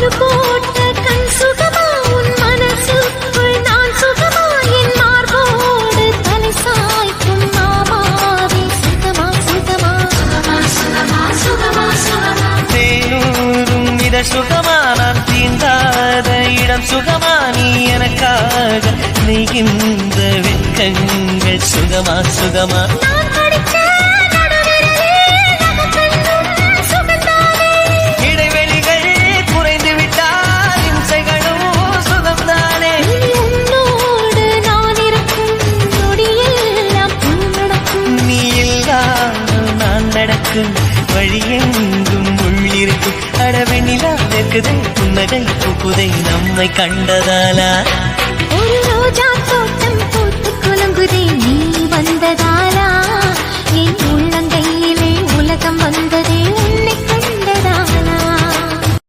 கோலு போட்ட கண் சுகமா உன் மனசுக்குள் நான் சுகமா என் மார்போடு தலை சாய்க்கும் மாமாவே சுகமா சுகமா சுகமா சுகமா சுகமா சுகமா தேனூரும் இத சுகமா நான் தீண்டாத இடம் சுகமா நீ எனக்காக நெய்கின்ற வெட்கங்கள் சுகமா சுகமா நான் படிச்ச நடுவிரலே நகக்கண்ணும் சுகந்தானே இடைவெளிகள் குறைந்து விட்டால் இம்சைகளும் சுகம்தானே இனி உன்னோடு நான் இருக்கும் நொடியெல்லாம் பூ நடக்கும் நீ இல்லாமல் நான் நடக்கும் வழியெங்கும் உள்ளிருக்கும் அடவெண்ணிலா நிற்குதை புன்னகை பூக்குதை நம்மை கண்டதாலா ஒரு ரோஜா தோட்டம் பூத்து குலுங்குதே நீ வந்ததாலா